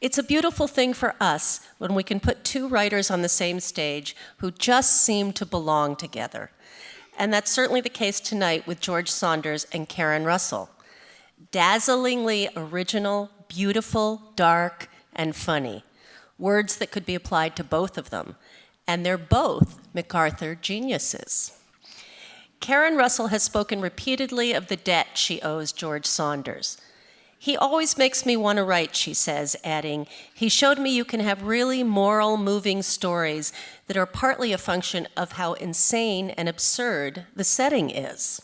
It's a beautiful thing for us when we can put two writers on the same stage who just seem to belong together. And that's certainly the case tonight with George Saunders and Karen Russell. Dazzlingly original, beautiful, dark, and funny. Words that could be applied to both of them. And they're both MacArthur geniuses. Karen Russell has spoken repeatedly of the debt she owes George Saunders. He always makes me want to write, she says, adding, he showed me you can have really moral, moving stories that are partly a function of how insane and absurd the setting is.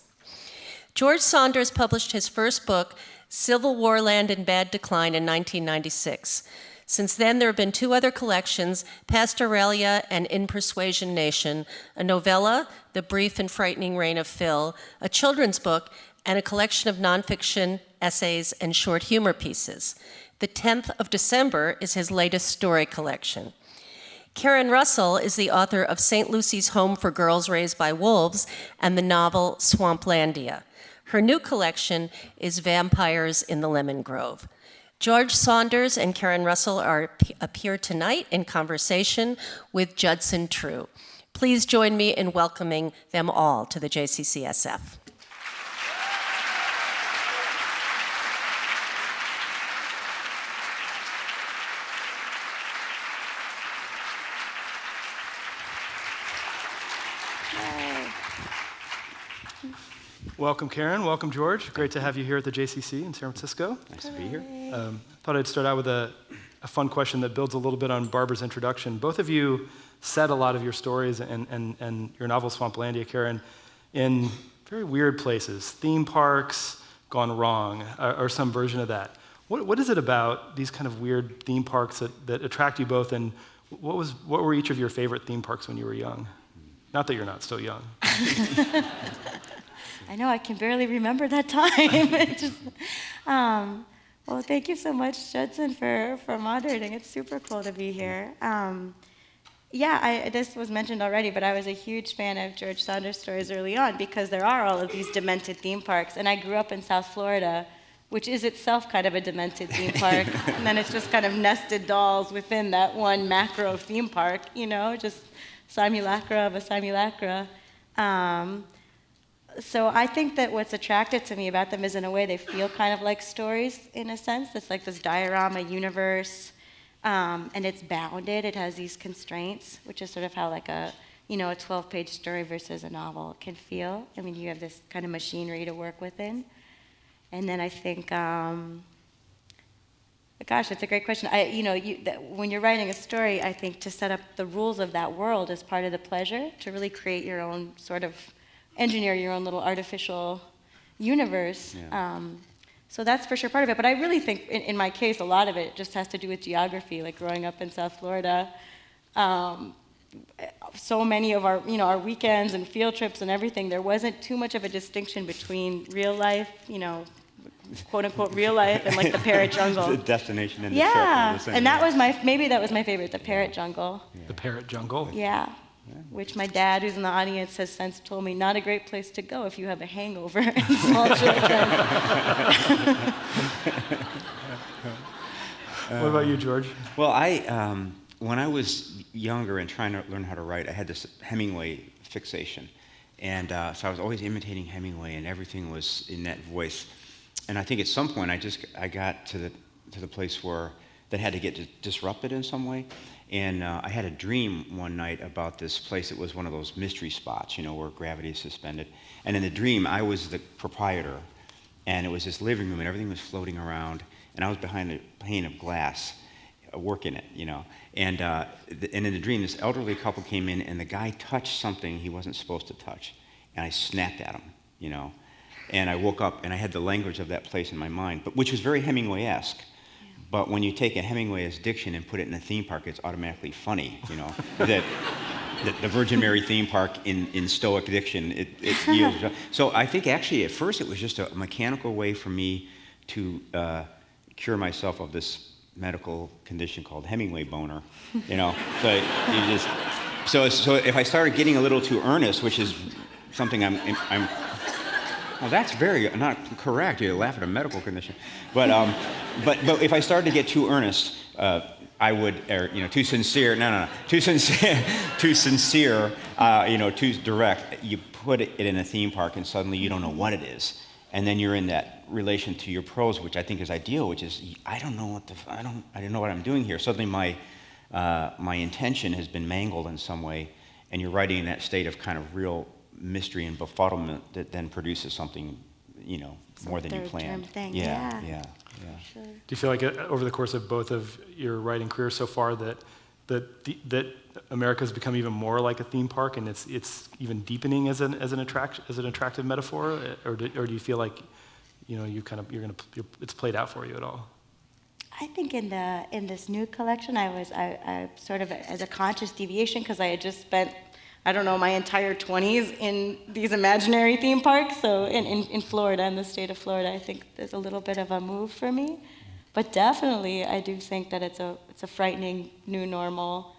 George Saunders published his first book, Civil War Land in Bad Decline, in 1996. Since then, there have been two other collections, Pastoralia and In Persuasion Nation, a novella, The Brief and Frightening Reign of Phil, a children's book, and a collection of nonfiction essays and short humor pieces. The 10th of December is his latest story collection. Karen Russell is the author of St. Lucy's Home for Girls Raised by Wolves and the novel Swamplandia. Her new collection is Vampires in the Lemon Grove. George Saunders and Karen Russell appear tonight in conversation with Judson True. Please join me in welcoming them all to the JCCSF. Welcome, Karen. Welcome, George. Great to have you here at the JCC in San Francisco. Nice to be here. Thought I'd start out with a fun question that builds a little bit on Barbara's introduction. Both of you set a lot of your stories and your novel Swamplandia, Karen, in very weird places, theme parks gone wrong, or some version of that. What is it about these kind of weird theme parks that attract you both, and what were each of your favorite theme parks when you were young? Not that you're not still young. I know, I can barely remember that time. Well, thank you so much, Judson, for moderating. It's super cool to be here. This was mentioned already, but I was a huge fan of George Saunders' stories early on because there are all of these demented theme parks. And I grew up in South Florida, which is itself kind of a demented theme park. And then it's just kind of nested dolls within that one macro theme park, you know, just simulacra of a simulacra. So I think that what's attractive to me about them is, in a way, they feel kind of like stories, in a sense. It's like this diorama universe, and it's bounded. It has these constraints, which is sort of how like a 12-page story versus a novel can feel. I mean, you have this kind of machinery to work within. And then I think, gosh, that's a great question. When you're writing a story, I think to set up the rules of that world is part of the pleasure, to really create your own sort of engineer your own little artificial universe. Yeah. So that's for sure part of it. But I really think, in my case, a lot of it just has to do with geography, like growing up in South Florida. So many of our weekends and field trips and everything, there wasn't too much of a distinction between real life, quote unquote real life, and like the parrot jungle. The destination and the trip. And that was my favorite, the parrot jungle. Yeah. The parrot jungle? Yeah. Which my dad, who's in the audience, has since told me not a great place to go if you have a hangover and small children. What about you, George? Well, when I was younger and trying to learn how to write, I had this Hemingway fixation. And so I was always imitating Hemingway, and everything was in that voice. And I think at some point I got to the place where that had to get disrupted in some way. And I had a dream one night about this place that was one of those mystery spots, where gravity is suspended. And in the dream, I was the proprietor, and it was this living room, and everything was floating around, and I was behind a pane of glass, working it, And in the dream, this elderly couple came in, and the guy touched something he wasn't supposed to touch, and I snapped at him, And I woke up, and I had the language of that place in my mind, which was very Hemingway-esque. But when you take a Hemingway's diction and put it in a theme park, it's automatically funny, that the Virgin Mary theme park in Stoic diction, it yields. So I think actually at first it was just a mechanical way for me to cure myself of this medical condition called Hemingway boner, So if I started getting a little too earnest, which is something I'm well, that's very not correct. You laugh at a medical condition, but if I started to get too earnest, I would, or, too sincere, too sincere, too direct, you put it in a theme park and suddenly you don't know what it is. And then you're in that relation to your prose, which I think is ideal, which is, I don't know what I'm doing here. Suddenly my intention has been mangled in some way, and you're writing in that state of kind of real mystery and befuddlement that then produces something, more than you planned. Thing. Yeah. Sure. Do you feel like over the course of both of your writing careers so far that America's become even more like a theme park, and it's even deepening as an attractive metaphor, or do you feel like it's played out for you at all? I think in this new collection, I sort of as a conscious deviation, because I had just spent, I don't know, my entire 20s in these imaginary theme parks. So in Florida, in the state of Florida, I think there's a little bit of a move for me. But definitely, I do think that it's a frightening new normal,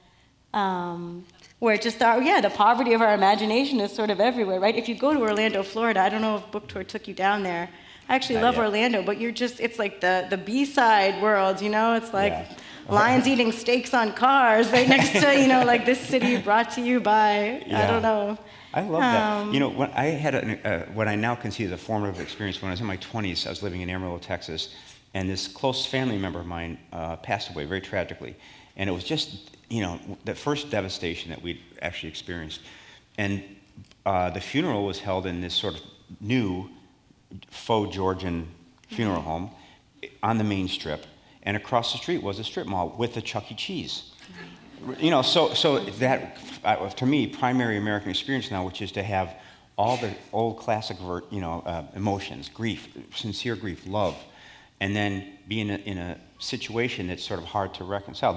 where just the poverty of our imagination is sort of everywhere, right? If you go to Orlando, Florida, I don't know if Book Tour took you down there. I actually love Orlando, but it's like the B-side world, It's like lions eating steaks on cars right next to, like this city brought to you by, I don't know. I love that. When I had what I now can see as a formative experience, when I was in my 20s, I was living in Amarillo, Texas, and this close family member of mine passed away very tragically. And it was just, the first devastation that we'd actually experienced. And the funeral was held in this sort of new faux Georgian funeral home on the main strip, and across the street was a strip mall with a Chuck E. Cheese. So that, to me, primary American experience now, which is to have all the old classic, emotions, grief, sincere grief, love, and then be in a situation that's sort of hard to reconcile.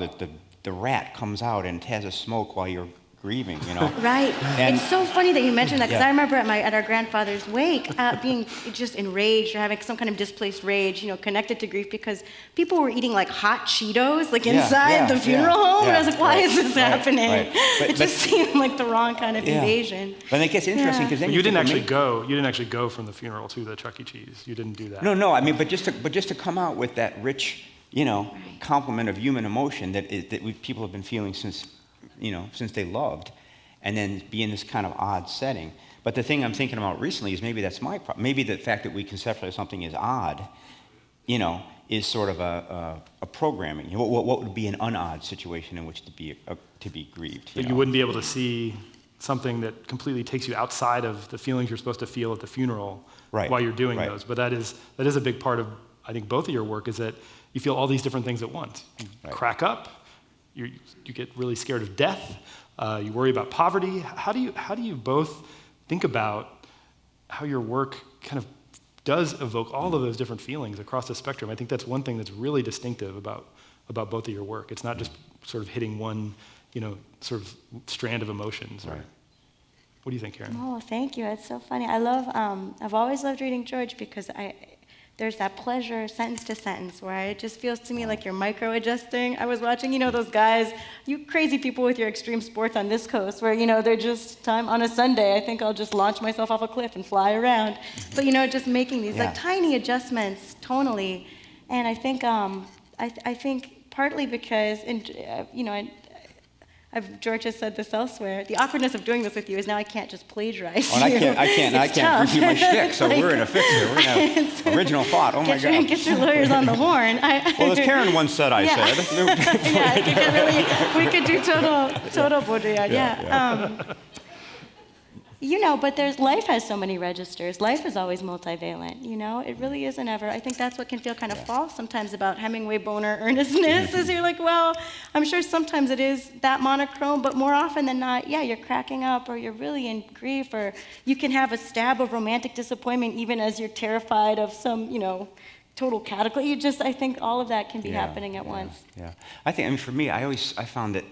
The rat comes out and has a smoke while you're grieving, Right. And it's so funny that you mentioned that, because I remember at our grandfather's wake, being just enraged or having some kind of displaced rage, connected to grief, because people were eating like hot Cheetos, like inside the funeral home. And I was like, why is this happening? Right. It just seemed like the wrong kind of invasion. But it gets interesting because then you didn't actually go from the funeral to the Chuck E. Cheese. You didn't do that. No. I mean, but just to come out with that rich, complement of human emotion that people have been feeling since they loved, and then be in this kind of odd setting. But the thing I'm thinking about recently is maybe that's my problem. Maybe the fact that we conceptualize something as odd, is sort of a programming. What would be an unodd situation in which to be grieved? You wouldn't be able to see something that completely takes you outside of the feelings you're supposed to feel at the funeral while you're doing those. But that is a big part of, I think, both of your work, is that you feel all these different things at once. You crack up. You get really scared of death. You worry about poverty. How do you both think about how your work kind of does evoke all of those different feelings across the spectrum? I think that's one thing that's really distinctive about both of your work. It's not just sort of hitting one, sort of strand of emotions. Right. What do you think, Karen? Oh, thank you. It's so funny. I've always loved reading George, because there's that pleasure sentence to sentence where it just feels to me like you're micro-adjusting. I was watching, those guys, you crazy people with your extreme sports on this coast where, they're just, on a Sunday, I think I'll just launch myself off a cliff and fly around. But, just making these like tiny adjustments tonally. And I think, I think partly because, George has said this elsewhere. The awkwardness of doing this with you is now I can't just plagiarize you. I can't repeat my shtick. So we're in a fix here. We're in a original thought. Oh my God! Get your lawyers on the horn. Well, as Karen once said, I said. We could do total Baudrillard. But life has so many registers. Life is always multivalent, It really isn't ever. I think that's what can feel kind of false sometimes about Hemingway boner earnestness, is you're like, well, I'm sure sometimes it is that monochrome, but more often than not, you're cracking up, or you're really in grief, or you can have a stab of romantic disappointment even as you're terrified of some, total cataclysm. I think all of that can be happening at once. Yeah. I think, for me, I found that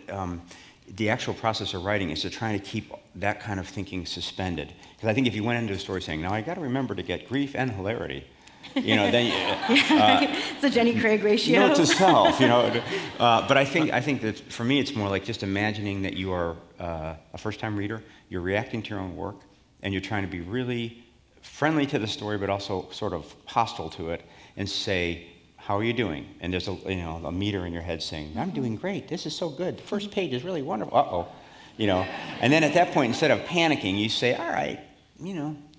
the actual process of writing is to try to keep that kind of thinking suspended. Because I think if you went into a story saying, now I got to remember to get grief and hilarity, then it's a Jenny Craig ratio. Note to self, But I think that for me, it's more like just imagining that you are a first-time reader, you're reacting to your own work, and you're trying to be really friendly to the story, but also sort of hostile to it, and say, how are you doing? And there's a meter in your head saying, I'm doing great. This is so good. The first page is really wonderful. Uh-oh. And then at that point, instead of panicking, you say, all right,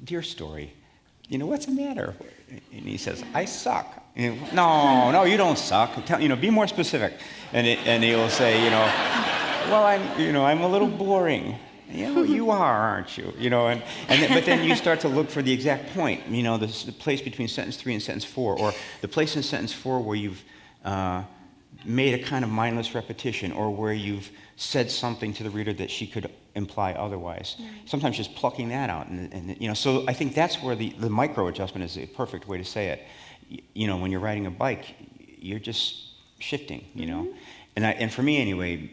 dear story, what's the matter? And he says, I suck. No, you don't suck. Be more specific. And he'll say, well, I'm a little boring. You are, aren't you? But then you start to look for the exact point. The place between sentence 3 and sentence 4, or the place in sentence 4 where you've made a kind of mindless repetition, or where you've said something to the reader that she could imply otherwise. Right. Sometimes just plucking that out, so I think that's where the micro adjustment is the perfect way to say it. When you're riding a bike, you're just shifting. And for me anyway,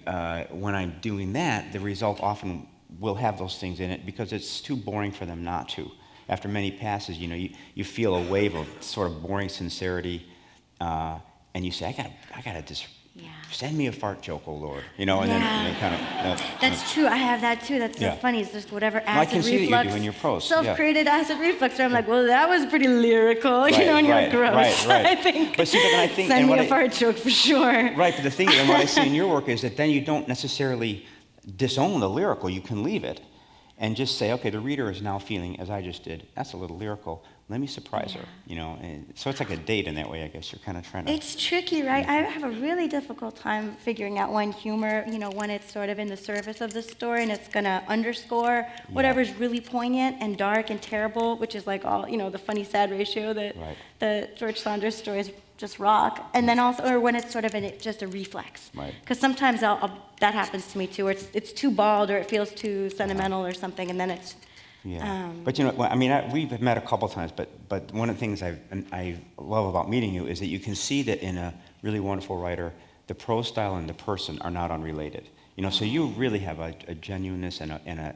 when I'm doing that, the result often will have those things in it because it's too boring for them not to. After many passes, you feel a wave of sort of boring sincerity, and you say, I gotta just send me a fart joke, oh Lord, and then kind of. That's true. I have that too. That's so funny. It's just whatever acid reflux. I can see that you do in your prose. Self-created acid reflux. Where I'm like, well, that was pretty lyrical, and you're like, gross. Right. I think. But see, then I think send me a fart joke for sure. Right, but the thing, and what I see in your work is that then you don't necessarily disown the lyrical. You can leave it, and just say, okay, the reader is now feeling as I just did. That's a little lyrical. Let me surprise her, And so it's like a date in that way, I guess. You're kind of trying to. It's tricky, right? I have a really difficult time figuring out when humor, when it's sort of in the service of the story and it's going to underscore whatever's really poignant and dark and terrible, which is like all, the funny sad ratio that the George Saunders stories just rock. And then also, or when it's sort of just a reflex. Right. Because sometimes that happens to me too, where it's too bald or it feels too sentimental or something, and then it's. Yeah, but we've met a couple times, but one of the things I love about meeting you is that you can see that in a really wonderful writer, the prose style and the person are not unrelated. So you really have a genuineness and a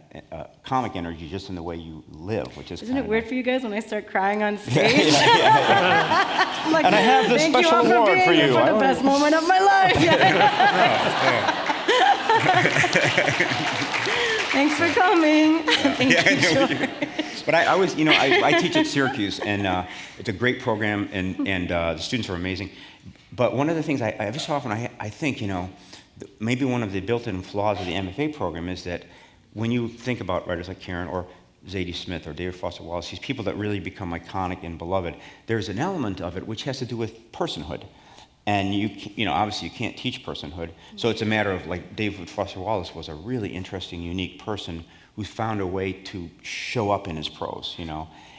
comic energy just in the way you live, which is. Isn't it weird for you guys when I start crying on stage? I'm like, and I have this special award for you. For the best moment of my life. Thanks for coming. Thank you, George. But I always, I teach at Syracuse, and it's a great program, and the students are amazing. But one of the things every so often I think, maybe one of the built-in flaws of the MFA program is that when you think about writers like Karen or Zadie Smith or David Foster Wallace, these people that really become iconic and beloved, there's an element of it which has to do with personhood. And obviously you can't teach personhood. So it's a matter of, like, David Foster Wallace was a really interesting, unique person who found a way to show up in his prose,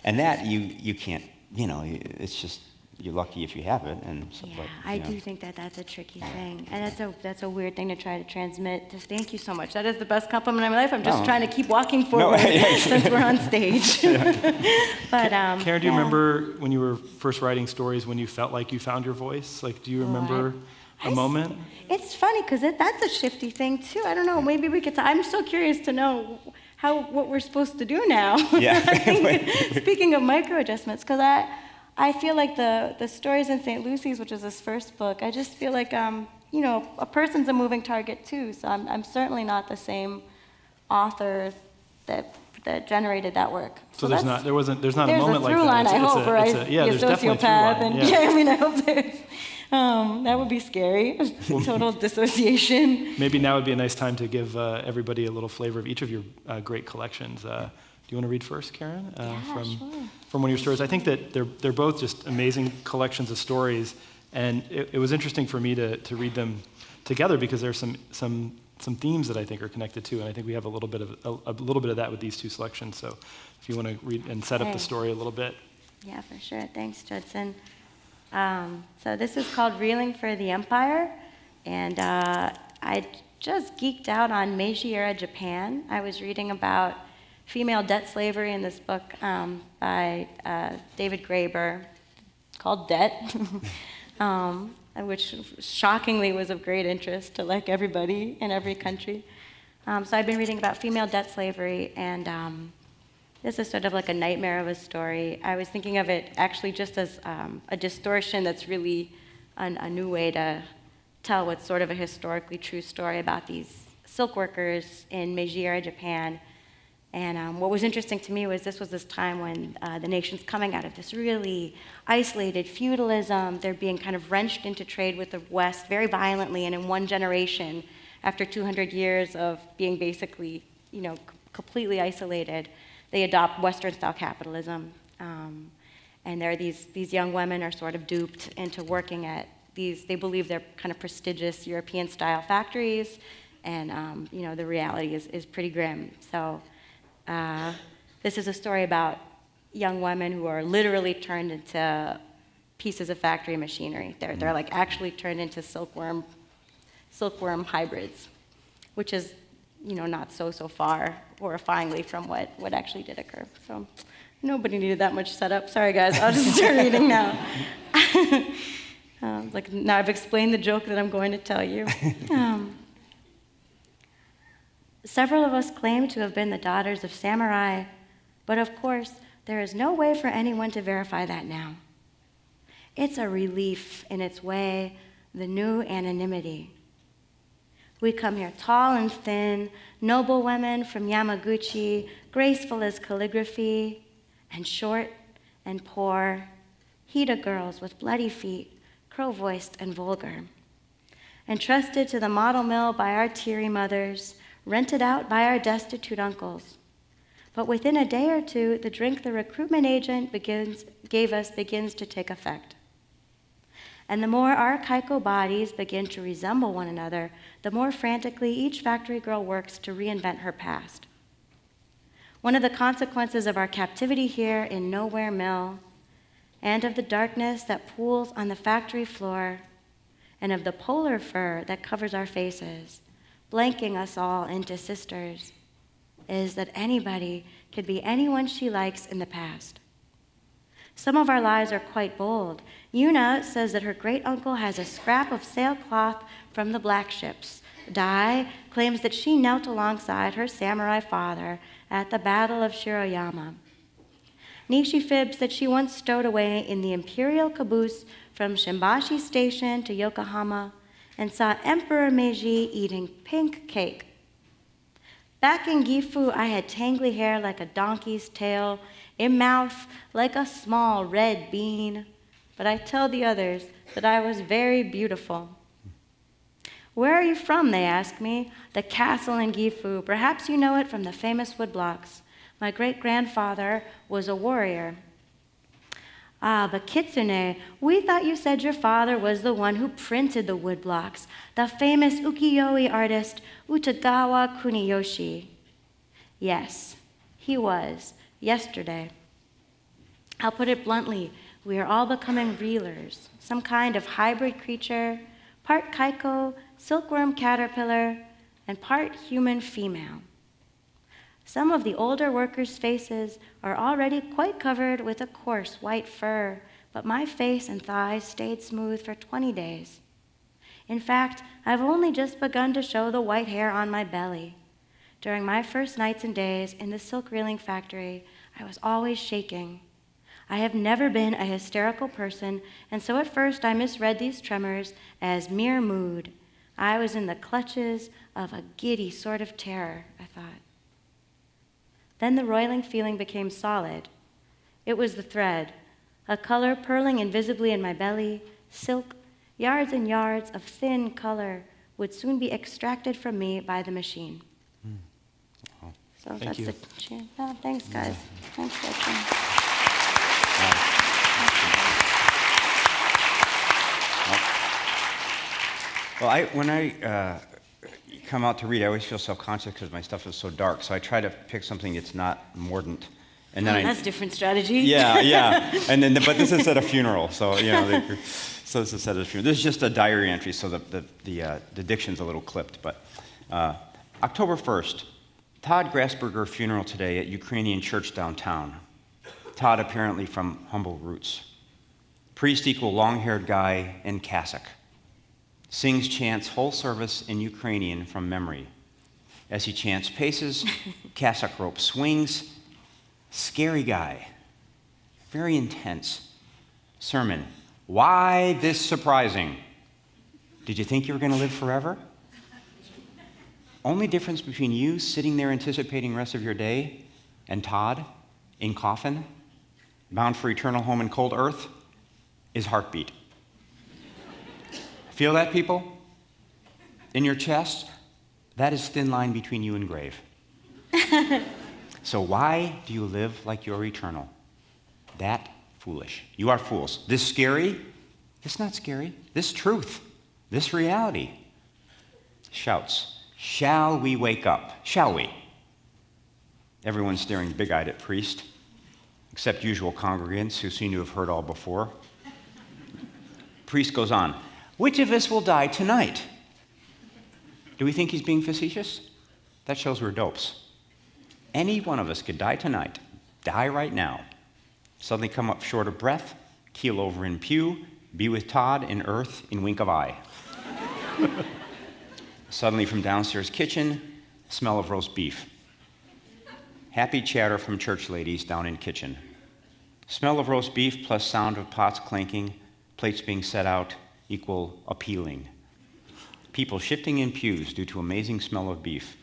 And that you can't, it's just, you're lucky if you have it. And so, I do think that's a tricky thing. And that's a weird thing to try to transmit. Just thank you so much. That is the best compliment of my life. I'm just trying to keep walking forward since we're on stage. But Karen, do you remember when you were first writing stories when you felt like you found your voice? Like, do you remember a moment? It's funny because that's a shifty thing too. I don't know. Maybe we could. I'm so curious to know what we're supposed to do now. Yeah. I think, speaking of micro adjustments, because I feel like the stories in St. Lucy's, which is his first book, I just feel like a person's a moving target too. So I'm certainly not the same author that generated that work. So there's not a moment like that. There's a through line, I hope, right? There's definitely a through line. I hope there's. That would be scary. Total dissociation. Maybe now would be a nice time to give everybody a little flavor of each of your great collections. Do you want to read first, Karen? From one of your stories. I think that they're both just amazing collections of stories, and it was interesting for me to read them together because there's some themes that I think are connected too, and I think we have a little bit of that with these two selections. So, if you want to read and set up the story a little bit. Yeah, for sure. Thanks, Judson. So this is called Reeling for the Empire, and I just geeked out on Meiji-era Japan. I was reading about female debt slavery in this book by David Graeber called Debt, which shockingly was of great interest to like everybody in every country. So I've been reading about female debt slavery, and this is sort of like a nightmare of a story. I was thinking of it actually just as a distortion that's really a new way to tell what's sort of a historically true story about these silk workers in Meiji-era Japan. And what was interesting to me was this time when the nation's coming out of this really isolated feudalism. They're being kind of wrenched into trade with the West very violently, and in one generation, after 200 years of being basically, completely isolated, they adopt Western-style capitalism. And there are these young women are sort of duped into working at they believe they're kind of prestigious European-style factories, and the reality is pretty grim. So this is a story about young women who are literally turned into pieces of factory machinery. They're like actually turned into silkworm hybrids, which is not so far horrifyingly from what actually did occur. So nobody needed that much setup. Sorry guys, I'll just start reading now. Now I've explained the joke that I'm going to tell you. Several of us claim to have been the daughters of samurai, but of course, there is no way for anyone to verify that now. It's a relief in its way, the new anonymity. We come here tall and thin, noble women from Yamaguchi, graceful as calligraphy, and short and poor, Hida girls with bloody feet, crow-voiced and vulgar. Entrusted to the model mill by our teary mothers, rented out by our destitute uncles. But within a day or two, the drink the recruitment agent gave us begins to take effect. And the more our kaiko bodies begin to resemble one another, the more frantically each factory girl works to reinvent her past. One of the consequences of our captivity here in Nowhere Mill, and of the darkness that pools on the factory floor, and of the polar fur that covers our faces, blanking us all into sisters, is that anybody could be anyone she likes in the past. Some of our lives are quite bold. Yuna says that her great-uncle has a scrap of sailcloth from the black ships. Dai claims that she knelt alongside her samurai father at the Battle of Shiroyama. Nishi fibs that she once stowed away in the imperial caboose from Shimbashi Station to Yokohama and saw Emperor Meiji eating pink cake. Back in Gifu, I had tangly hair like a donkey's tail, a mouth like a small red bean, but I tell the others that I was very beautiful. Where are you from, they ask me. The castle in Gifu. Perhaps you know it from the famous woodblocks. My great-grandfather was a warrior. Ah, but Kitsune, we thought you said your father was the one who printed the woodblocks, the famous ukiyo-e artist Utagawa Kuniyoshi. Yes, he was, yesterday. I'll put it bluntly, we are all becoming reelers, some kind of hybrid creature, part kaiko, silkworm caterpillar, and part human female. Some of the older workers' faces are already quite covered with a coarse white fur, but my face and thighs stayed smooth for 20 days. In fact, I've only just begun to show the white hair on my belly. During my first nights and days in the silk reeling factory, I was always shaking. I have never been a hysterical person, and so at first I misread these tremors as mere mood. I was in the clutches of a giddy sort of terror, I thought. Then the roiling feeling became solid. It was the thread, a color purling invisibly in my belly, silk, yards and yards of thin color would soon be extracted from me by the machine. Oh. So Thank you. the chance. Oh, thanks, guys. Thanks, Judson. Well, when I come out to read, I always feel self-conscious because my stuff is so dark. So I try to pick something that's not mordant. And then That's a different strategy. Yeah. And then, but this is at a funeral, so so this is at a funeral. This is just a diary entry, so the diction's a little clipped. But October 1st, Todd Grasberger funeral today at Ukrainian church downtown. Todd apparently from humble roots. Priest equal long-haired guy in cassock. Sings, chants whole service in Ukrainian from memory. As he chants, paces, cassock rope swings. Scary guy, very intense. Sermon, why this surprising? Did you think you were going to live forever? Only difference between you sitting there anticipating the rest of your day and Todd in coffin, bound for eternal home in cold earth, is heartbeat. Feel that, people? In your chest? That is thin line between you and grave. So why do you live like you're eternal? That foolish. You are fools. This scary? This not scary. This truth. This reality. Shouts. Shall we wake up? Shall we? Everyone staring big-eyed at priest, except usual congregants who seem to have heard all before. Priest goes on. Which of us will die tonight? Do we think he's being facetious? That shows we're dopes. Any one of us could die tonight, die right now, suddenly come up short of breath, keel over in pew, be with Todd in earth in wink of eye. Suddenly from downstairs kitchen, smell of roast beef. Happy chatter from church ladies down in kitchen. Smell of roast beef plus sound of pots clanking, plates being set out equal appealing. People shifting in pews due to amazing smell of beef.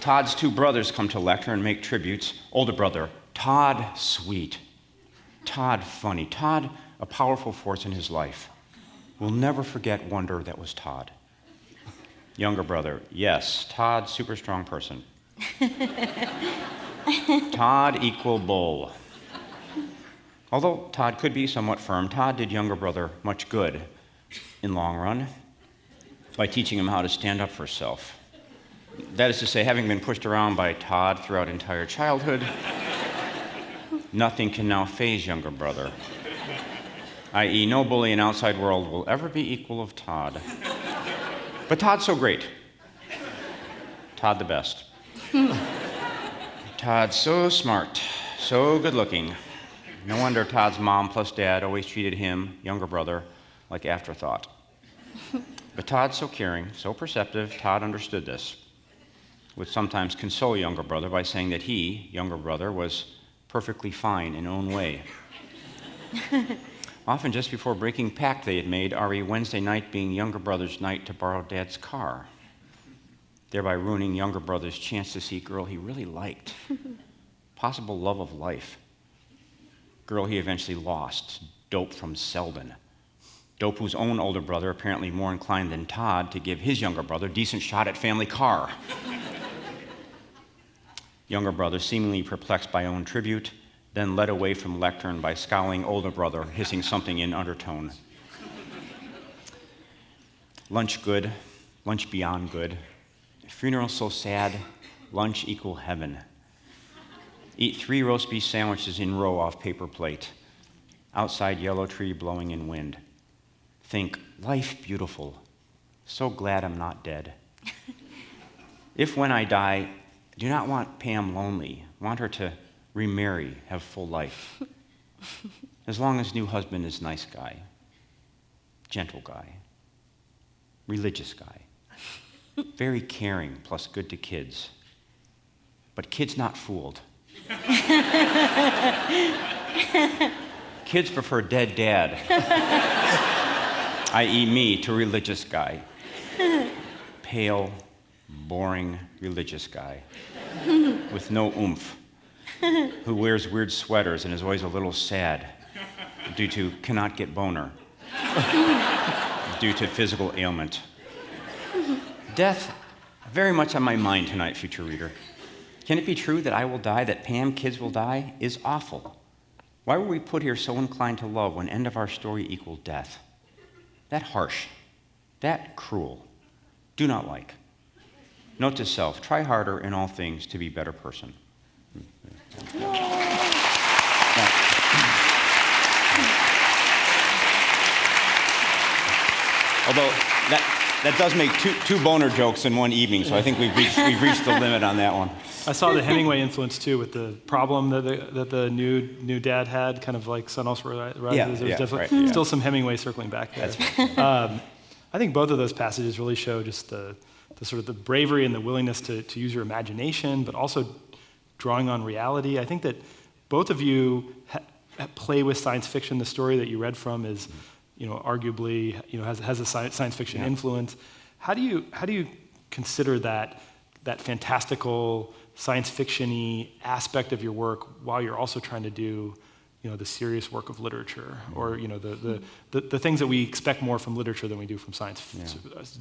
Todd's two brothers come to lecture and make tributes. Older brother, Todd sweet. Todd funny. Todd a powerful force in his life. We'll never forget wonder that was Todd. Younger brother, yes, Todd super strong person. Todd equal bull. Although Todd could be somewhat firm, Todd did younger brother much good in long run by teaching him how to stand up for himself. That is to say, having been pushed around by Todd throughout entire childhood, nothing can now faze younger brother, i.e. no bully in outside world will ever be equal of Todd. But Todd's so great. Todd the best. Todd's so smart, so good looking. No wonder Todd's mom plus dad always treated him, younger brother, like afterthought. But Todd's so caring, so perceptive, Todd understood this. Would sometimes console younger brother by saying that he, younger brother, was perfectly fine in own way. Often just before breaking pact they had made, RE Wednesday night being younger brother's night to borrow dad's car, thereby ruining younger brother's chance to see a girl he really liked, possible love of life, girl he eventually lost, dope from Selden. Dope whose own older brother, apparently more inclined than Todd to give his younger brother a decent shot at family car. Younger brother, seemingly perplexed by own tribute, then led away from lectern by scowling older brother, hissing something in undertone. Lunch good, lunch beyond good. Funeral so sad, lunch equal heaven. Eat 3 roast beef sandwiches in row off paper plate. Outside yellow tree blowing in wind. Think, life beautiful. So glad I'm not dead. If when I die, do not want Pam lonely. Want her to remarry, have full life. As long as new husband is nice guy, gentle guy, religious guy, very caring plus good to kids. But kids not fooled. Kids prefer dead dad, i.e. me, to religious guy. Pale, boring religious guy with no oomph, who wears weird sweaters and is always a little sad due to cannot get boner, due to physical ailment. Death very much on my mind tonight, future reader. Can it be true that I will die, that Pam kids will die, is awful? Why were we put here so inclined to love when end of our story equaled death? That harsh, that cruel, do not like. Note to self, try harder in all things to be a better person. Although that does make two boner jokes in one evening, so I think we've reached the limit on that one. I saw the Hemingway influence too with the problem that the new dad had, kind of like Sun Also Rises. There's definitely still some Hemingway circling back there. That's right. I think both of those passages really show just the sort of the bravery and the willingness to use your imagination, but also drawing on reality. I think that both of you play with science fiction. The story that you read from is, arguably, has a science fiction influence. How do you consider that fantastical, science fiction-y aspect of your work while you're also trying to do, the serious work of literature, or the things that we expect more from literature than we do from science,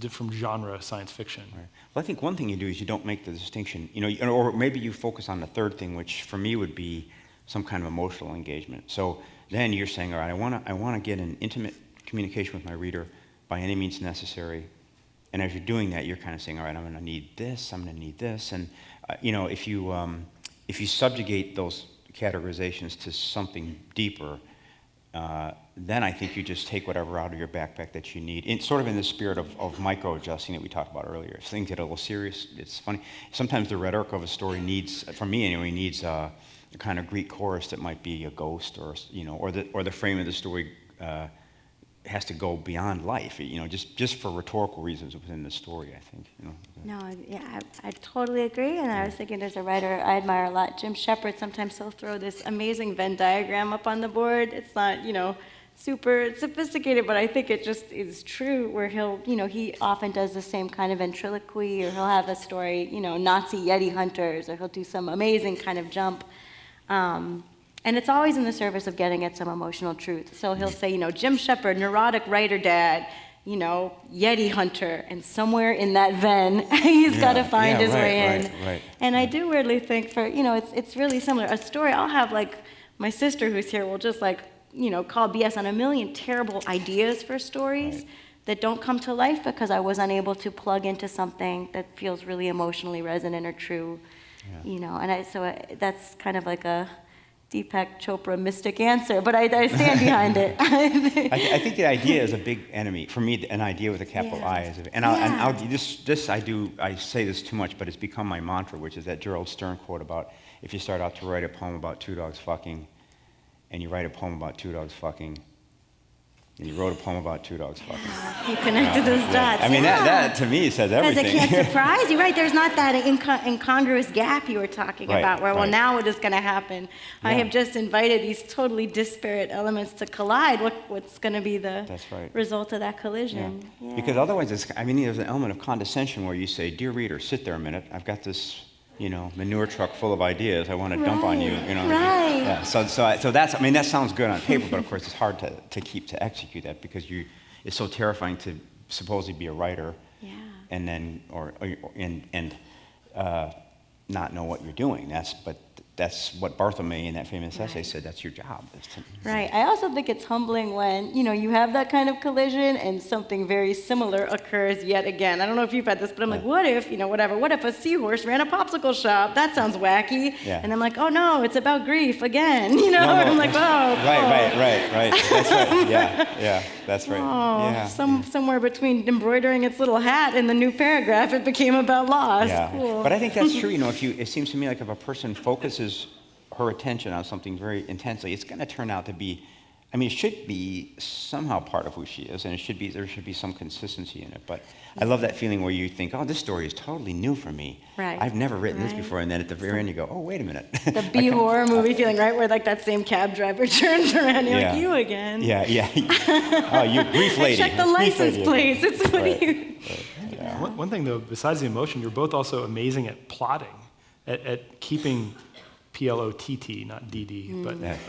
from genre science fiction? Right. Well, I think one thing you do is you don't make the distinction, or maybe you focus on the third thing, which for me would be some kind of emotional engagement. So then you're saying, all right, I want to get in intimate communication with my reader by any means necessary. And as you're doing that, you're kind of saying, all right, I'm going to need this, I'm going to need this, and if you subjugate those categorizations to something deeper, then I think you just take whatever out of your backpack that you need. Sort of in the spirit of micro-adjusting that we talked about earlier. If things get a little serious, it's funny. Sometimes the rhetoric of a story needs, for me anyway, needs a kind of Greek chorus that might be a ghost, or the frame of the story has to go beyond life, just for rhetorical reasons within the story, I think. No, yeah, I totally agree. And I was thinking, there's a writer I admire a lot, Jim Shepard. Sometimes he'll throw this amazing Venn diagram up on the board. It's not, super sophisticated, but I think it just is true. Where he often does the same kind of ventriloquy, or he'll have a story, Nazi Yeti hunters, or he'll do some amazing kind of jump. And it's always in the service of getting at some emotional truth. So he'll say, Jim Shepard, neurotic writer dad, Yeti hunter, and somewhere in that Venn, he's got to find his way in. Right. And I do weirdly think it's really similar. A story, I'll have my sister who's here will just call BS on a million terrible ideas for stories that don't come to life because I was unable to plug into something that feels really emotionally resonant or true. Yeah. And that's kind of like a Deepak Chopra mystic answer, but I stand behind it. I think the idea is a big enemy for me. An idea with a capital I is, I say this too much, but it's become my mantra, which is that Gerald Stern quote about if you start out to write a poem about two dogs fucking, and you write a poem about two dogs fucking, and you wrote a poem about two dogs fucking. You connected those dots. I mean, that to me says everything. Because it can't surprise you, right? There's not that incongruous gap you were talking about where, well, now what is going to happen? Yeah. I have just invited these totally disparate elements to collide. What's going to be the result of that collision? Yeah. Yeah. Because otherwise, there's an element of condescension where you say, dear reader, sit there a minute. I've got this manure truck full of ideas I want to dump on you. Right. Yeah. So that's, that sounds good on paper, but of course it's hard to execute that because it's so terrifying to supposedly be a writer, and then not know what you're doing. That's what Bartholomew in that famous essay said. That's your job. Right. I also think it's humbling when you have that kind of collision and something very similar occurs yet again. I don't know if you've had this, but I'm like, what if What if a seahorse ran a popsicle shop? That sounds wacky. Yeah. And I'm like, oh no, it's about grief again. And I'm like, oh. Right. That's right. Yeah. That's right. Oh, yeah. Somewhere between embroidering its little hat and the new paragraph, it became about loss. Yeah. Cool. But I think that's true. It seems to me like if a person focuses her attention on something very intensely, it's going to turn out to be, it should be somehow part of who she is, and there should be some consistency in it. But I love that feeling where you think, oh, this story is totally new for me. Right. I've never written this before, and then at the very end you go, oh, wait a minute. The B-horror movie feeling, right, where that same cab driver turns around, you're like, you again. Yeah. Oh, you grief lady. Check the license plates. It's what you... Yeah. One thing, though, besides the emotion, you're both also amazing at plotting, at keeping PLOTT, not DD, but and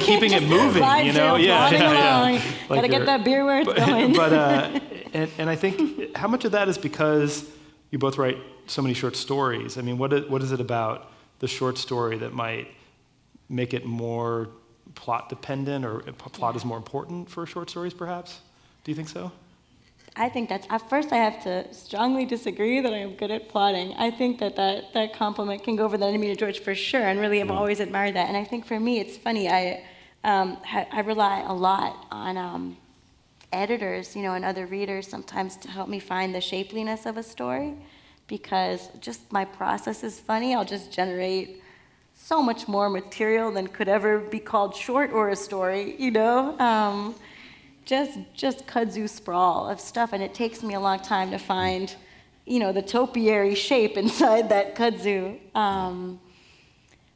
keeping it moving. Gotta get that beer where it's going. But and I think how much of that is because you both write so many short stories. What is it about the short story that might make it more plot dependent, or plot is more important for short stories, perhaps? Do you think so? I think that's, at first I have to strongly disagree that I am good at plotting. I think that compliment can go over the enemy to George for sure, and really have always admired that. And I think for me, it's funny, I rely a lot on editors, and other readers sometimes to help me find the shapeliness of a story, because just my process is funny. I'll just generate so much more material than could ever be called short or a story, just kudzu sprawl of stuff, and it takes me a long time to find, the topiary shape inside that kudzu.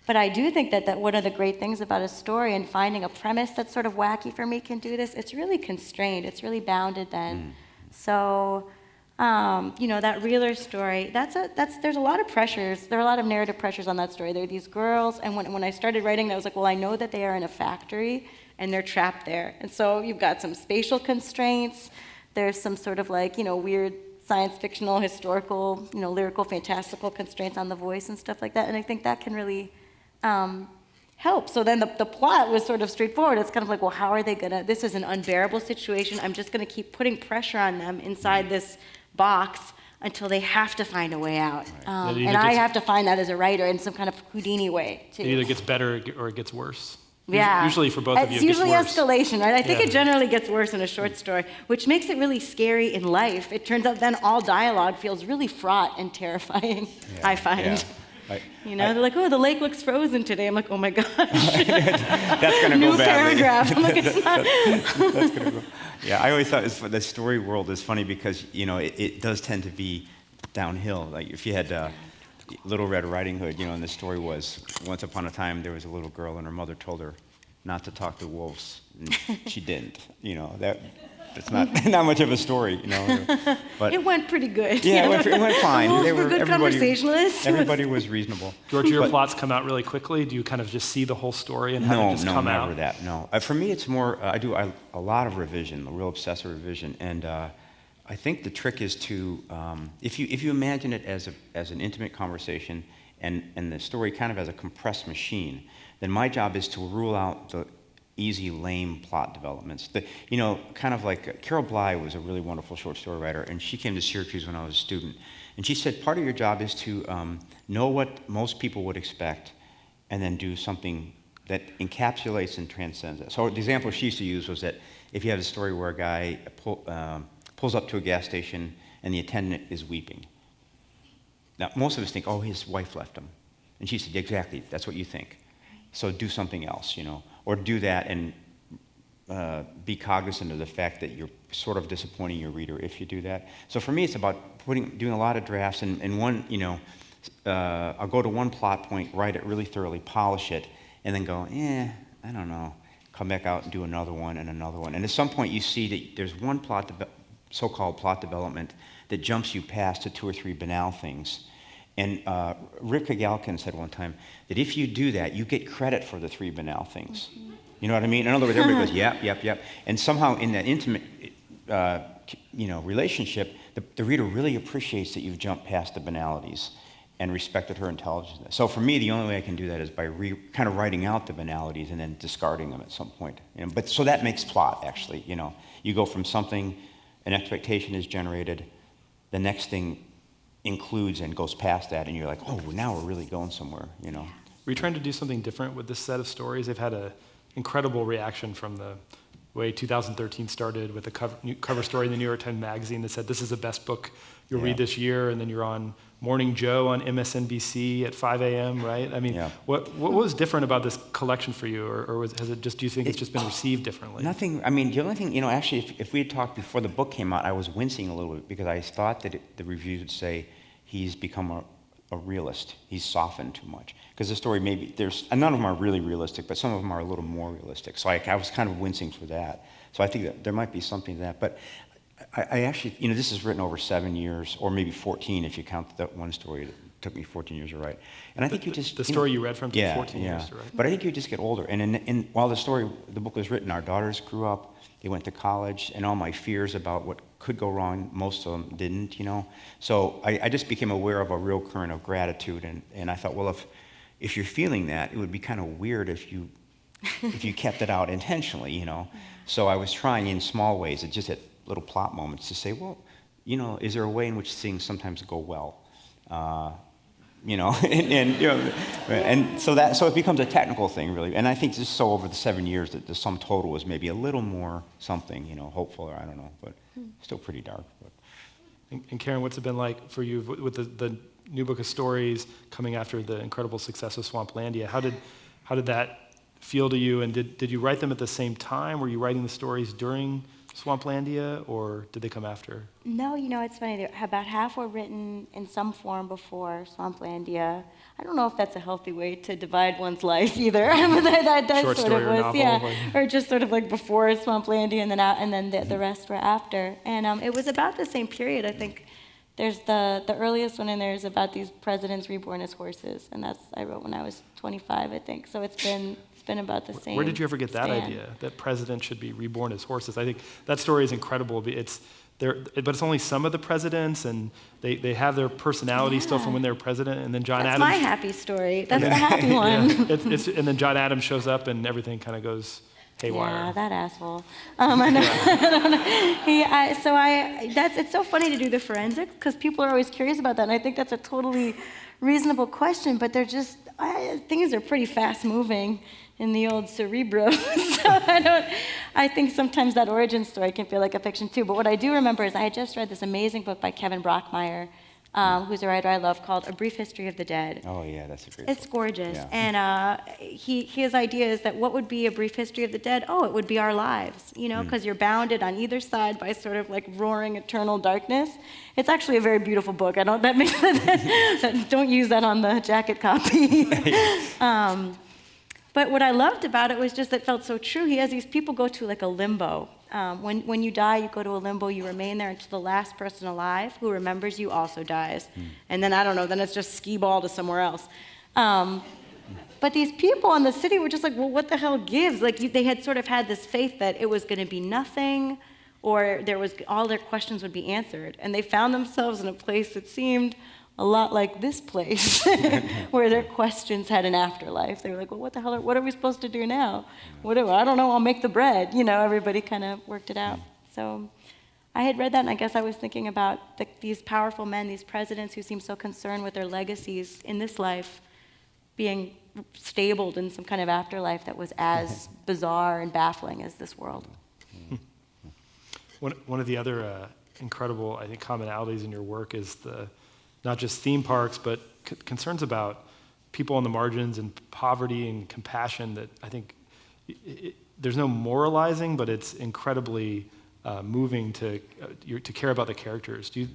But I do think that one of the great things about a story and finding a premise that's sort of wacky for me can do this. It's really constrained. It's really bounded then. So, that Reeler story, there's a lot of pressures. There are a lot of narrative pressures on that story. There are these girls, and when I started writing, I was like, well, I know that they are in a factory, and they're trapped there. And so you've got some spatial constraints. There's some sort of weird science fictional, historical, lyrical, fantastical constraints on the voice and stuff like that. And I think that can really help. So then the plot was sort of straightforward. It's kind of like, well, how are they this is an unbearable situation. I'm just gonna keep putting pressure on them inside this box until they have to find a way out. And I have to find that as a writer in some kind of Houdini way, too. It either gets better or it gets worse. Yeah. Usually for both of you, it gets worse. It's usually escalation, right? I think it generally gets worse in a short story, which makes it really scary in life. It turns out then all dialogue feels really fraught and terrifying, I find. They're like, oh, the lake looks frozen today. I'm like, oh my gosh. That's going to New go badly. paragraph. I'm like, it's not. That's going to go. Yeah, I always thought the story world is funny because, it does tend to be downhill. Like if you had Little Red Riding Hood, and the story was, once upon a time there was a little girl and her mother told her not to talk to wolves. And she didn't. That's not much of a story, But it went pretty good. Yeah, it went fine. Wolves were good conversationalists. Everybody was reasonable. George, your plots come out really quickly? Do you kind of just see the whole story and have it just come out? No, never that, no. For me, it's more, I do a lot of revision, a real obsessive revision, and I think the trick is to, if you imagine it as an intimate conversation and the story kind of as a compressed machine, then my job is to rule out the easy, lame plot developments. Kind of like Carol Bly was a really wonderful short story writer, and she came to Syracuse when I was a student. And she said, part of your job is to know what most people would expect and then do something that encapsulates and transcends it. So the example she used to use was that if you have a story where a guy pulls up to a gas station and the attendant is weeping. Now, most of us think, oh, his wife left him. And she said, exactly, that's what you think. So do something else, or do that and be cognizant of the fact that you're sort of disappointing your reader if you do that. So for me, it's about doing a lot of drafts and one, I'll go to one plot point, write it really thoroughly, polish it, and then go, I don't know, come back out and do another one and another one. And at some point you see that there's one so-called plot development that jumps you past to 2 or 3 banal things. And Rivka Galkin said one time that if you do that, you get credit for the 3 banal things. You know what I mean? In other words, everybody goes, yep. And somehow in that intimate, relationship, the reader really appreciates that you've jumped past the banalities and respected her intelligence. So for me, the only way I can do that is by kind of writing out the banalities and then discarding them at some point. But so that makes plot, actually. You go from something, an expectation is generated, the next thing includes and goes past that, and you're like, oh, now we're really going somewhere, Were you trying to do something different with this set of stories? They've had an incredible reaction from the way 2013 started with a cover story in the New York Times Magazine that said, this is the best book you'll read this year, and then you're on Morning Joe on MSNBC at 5 a.m., right? I mean, what was different about this collection for you, or do you think it's just been received differently? Nothing. I mean, the only thing, actually, if we had talked before the book came out, I was wincing a little bit because I thought that the reviews would say he's become a realist. He's softened too much. Because the story and none of them are really realistic, but some of them are a little more realistic. So I was kind of wincing for that. So I think that there might be something to that. But I actually, this is written over 7 years, or maybe 14 if you count that one story that took me 14 years to write. And I think the story you read from took 14 years to write. But I think you just get older. And while the book was written, our daughters grew up, they went to college, and all my fears about what could go wrong, most of them didn't, So I just became aware of a real current of gratitude, and I thought, well, if you're feeling that, it would be kind of weird if you kept it out intentionally, So I was trying in small ways, just at little plot moments, to say, well, is there a way in which things sometimes go well? And so it becomes a technical thing, really. And I think just so over the 7 years that the sum total was maybe a little more something, hopeful, or I don't know, but still pretty dark. But. And Karen, what's it been like for you with the new book of stories coming after the incredible success of Swamplandia? How did that feel to you? And did you write them at the same time? Were you writing the stories during Swamplandia, or did they come after? No, it's funny. About half were written in some form before Swamplandia. I don't know if that's a healthy way to divide one's life either. that Short sort story of or was, novel, yeah, like- or just sort of like before Swamplandia, and then the rest were after. And it was about the same period. I think there's the earliest one in there is about these presidents reborn as horses, and I wrote when I was 25, I think. So it's been about the same. Where did you ever get that span. idea that presidents should be reborn as horses? I think that story is incredible. But it's only some of the presidents, and they have their personality still from when they were president. And then John That's Adams. my happy story. That's the happy one. Yeah, and then John Adams shows up, and everything kind of goes haywire. Yeah, that asshole. I know. It's so funny to do the forensics because people are always curious about that, and I think that's a totally reasonable question. But things are pretty fast moving in the old cerebro. So I think sometimes that origin story can feel like a fiction too. But what I do remember is I had just read this amazing book by Kevin Brockmeyer, who's a writer I love, called A Brief History of the Dead. Oh, yeah, that's a great It's book. gorgeous. Yeah. And his idea is that what would be a brief history of the dead? Oh, it would be our lives, because you're bounded on either side by sort of like roaring eternal darkness. It's actually a very beautiful book. Don't use that on the jacket copy. But what I loved about it was just that it felt so true. He has these people go to like a limbo. When you die, you go to a limbo. You remain there until the last person alive who remembers you also dies. And then, I don't know, then it's just skee-ball to somewhere else. But these people in the city were just like, well, what the hell gives? Like, they had sort of had this faith that it was going to be nothing, or all their questions would be answered. And they found themselves in a place that seemed a lot like this place, where their questions had an afterlife. They were like, well, what are we supposed to do now? I don't know, I'll make the bread. Everybody kind of worked it out. So I had read that, and I guess I was thinking about these powerful men, these presidents who seem so concerned with their legacies in this life being stabled in some kind of afterlife that was as bizarre and baffling as this world. One of the other incredible, I think, commonalities in your work is not just theme parks, but concerns about people on the margins and poverty and compassion that I think there's no moralizing, but it's incredibly moving to care about the characters. Do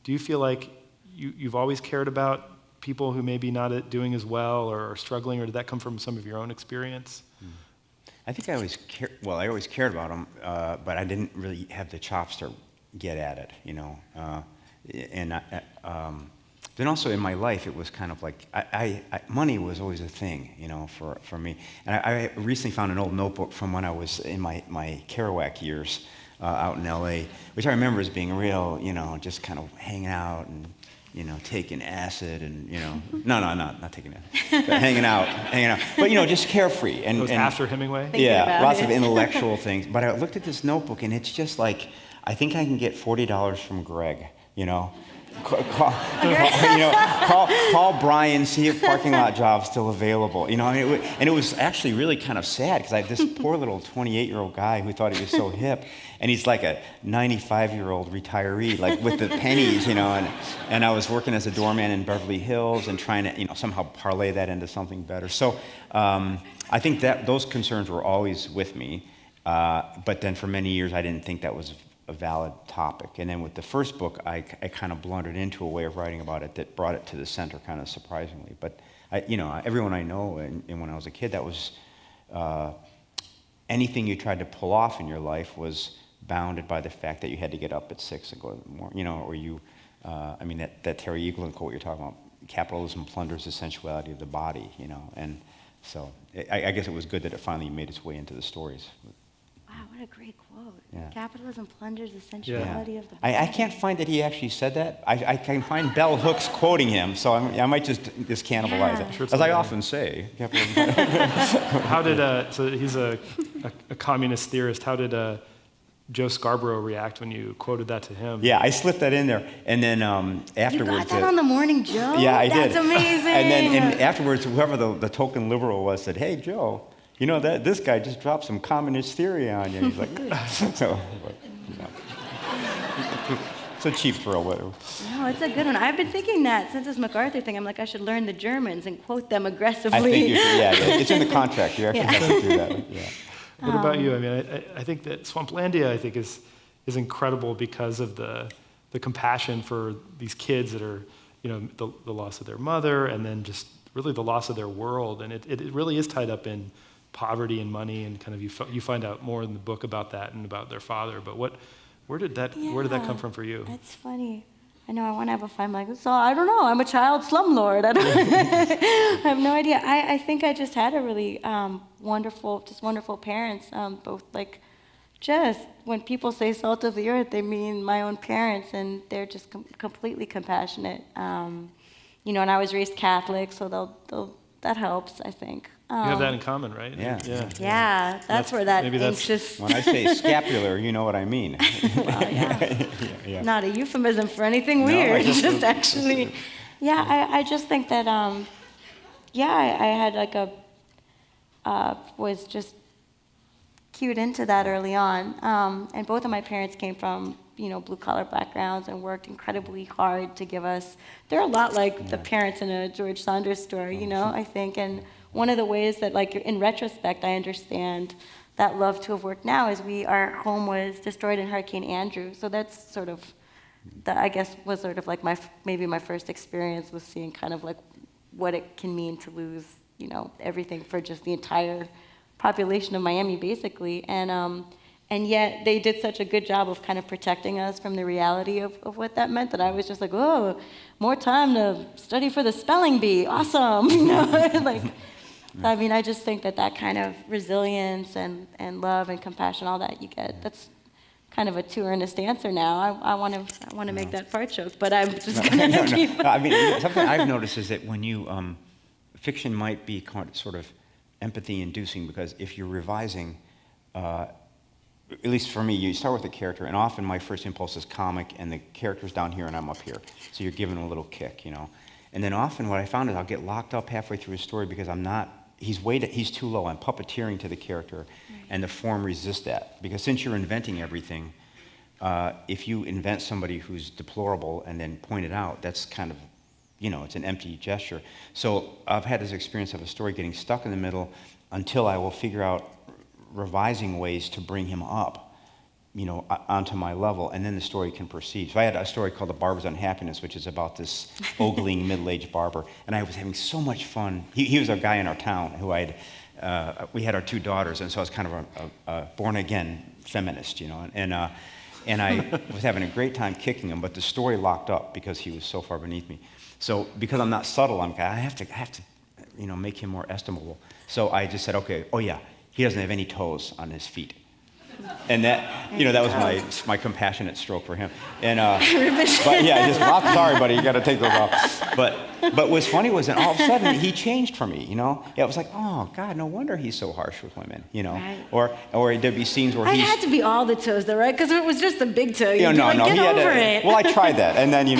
you feel like you've always cared about people who maybe not doing as well or are struggling, or did that come from some of your own experience? I think I always cared about them, but I didn't really have the chops to get at it, then also in my life, it was kind of like, money was always a thing, for me. And I recently found an old notebook from when I was in my Kerouac years out in LA, which I remember as being real, just kind of hanging out and, taking acid and, not taking acid, but hanging out. But, just carefree. And, It was after Hemingway? Yeah, lots of intellectual things. But I looked at this notebook, and it's just like, I think I can get $40 from Greg, Call Brian, see if parking lot job's still available. And it was actually really kind of sad because I have this poor little 28-year-old guy who thought he was so hip, and he's like a 95-year-old retiree, like with the pennies, and I was working as a doorman in Beverly Hills and trying to, somehow parlay that into something better. So I think that those concerns were always with me, but then for many years I didn't think that was a valid topic. And then with the first book, I kind of blundered into a way of writing about it that brought it to the center kind of surprisingly. But, everyone I know, and when I was a kid, that was, anything you tried to pull off in your life was bounded by the fact that you had to get up at 6 and go to the morning, or you, that Terry Eagleton quote you're talking about, capitalism plunders the sensuality of the body, and so I guess it was good that it finally made its way into the stories. Wow, what a great quote. Yeah. Capitalism plunders the sensuality of the body. I can't find that he actually said that. I can find Bell Hooks quoting him, so I might just cannibalize it. Sure, as I often say. How did, so he's a communist theorist, how did Joe Scarborough react when you quoted that to him? Yeah, I slipped that in there, and then afterwards... You got that on the Morning Joe? Yeah, I did. That's amazing. And then afterwards, whoever the token liberal was said, "Hey, Joe, this guy just dropped some communist theory on you." And he's like, it's a cheap thrill, whatever. No, it's a good one. I've been thinking that since this MacArthur thing. I'm like, I should learn the Germans and quote them aggressively. I think you should, it's in the contract. You actually have to do that. Yeah. What about you? I think that Swamplandia, I think, is is incredible because of the compassion for these kids that are, the loss of their mother, and then just really the loss of their world. And it really is tied up in poverty and money, and kind of you find out more in the book about that and about their father. But where did that come from for you? That's funny. I know I want to have a fun, so I don't know. I'm a child slumlord. I have no idea. I think I just had a really wonderful parents. Both just when people say salt of the earth, they mean my own parents, and they're just completely compassionate. And I was raised Catholic, so that helps, I think. You have that in common, right? Yeah, that's where that anxious... When I say scapular, you know what I mean. Well, yeah. Not a euphemism for anything weird. Just actually... Yeah, I just think that, I had was just cued into that early on. And both of my parents came from, blue-collar backgrounds and worked incredibly hard to give us... They're a lot like the parents in a George Saunders story, I think. And one of the ways that, in retrospect, I understand that love to have worked now is our home was destroyed in Hurricane Andrew. So that's sort of, was sort of maybe my first experience with seeing kind of what it can mean to lose, everything for just the entire population of Miami, basically. And yet they did such a good job of kind of protecting us from the reality of what that meant that I was just oh, more time to study for the spelling bee. Awesome. I just think that kind of resilience and love and compassion, all that you get, that's kind of a too earnest answer now. I want to make that fart joke, but I'm just going to keep... Something I've noticed is that when you... fiction might be sort of empathy-inducing, because if you're revising... at least for me, you start with a character, and often my first impulse is comic, and the character's down here and I'm up here. So you're giving him a little kick, And then often what I found is I'll get locked up halfway through a story because he's too low. I'm puppeteering to the character, and the form resists that. Because since you're inventing everything, if you invent somebody who's deplorable and then point it out, that's kind of, it's an empty gesture. So I've had this experience of a story getting stuck in the middle until I will figure out revising ways to bring him up, onto my level, and then the story can proceed. So I had a story called The Barber's Unhappiness, which is about this ogling middle-aged barber, and I was having so much fun. He was a guy in our town who we had our 2 daughters, and so I was kind of a born-again feminist, and I was having a great time kicking him, but the story locked up because he was so far beneath me. So because I'm not subtle, I have to, make him more estimable. So I just said, okay, he doesn't have any toes on his feet. And that, that was my compassionate stroke for him. And, sorry, buddy, you got to take those off. But what's funny was that all of a sudden he changed for me, It was oh, God, no wonder he's so harsh with women, Right. Or there'd be scenes where it had to be all the toes, though, right? Because if it was just the big toe, you'd no, get over it. Well, I tried that, and then, you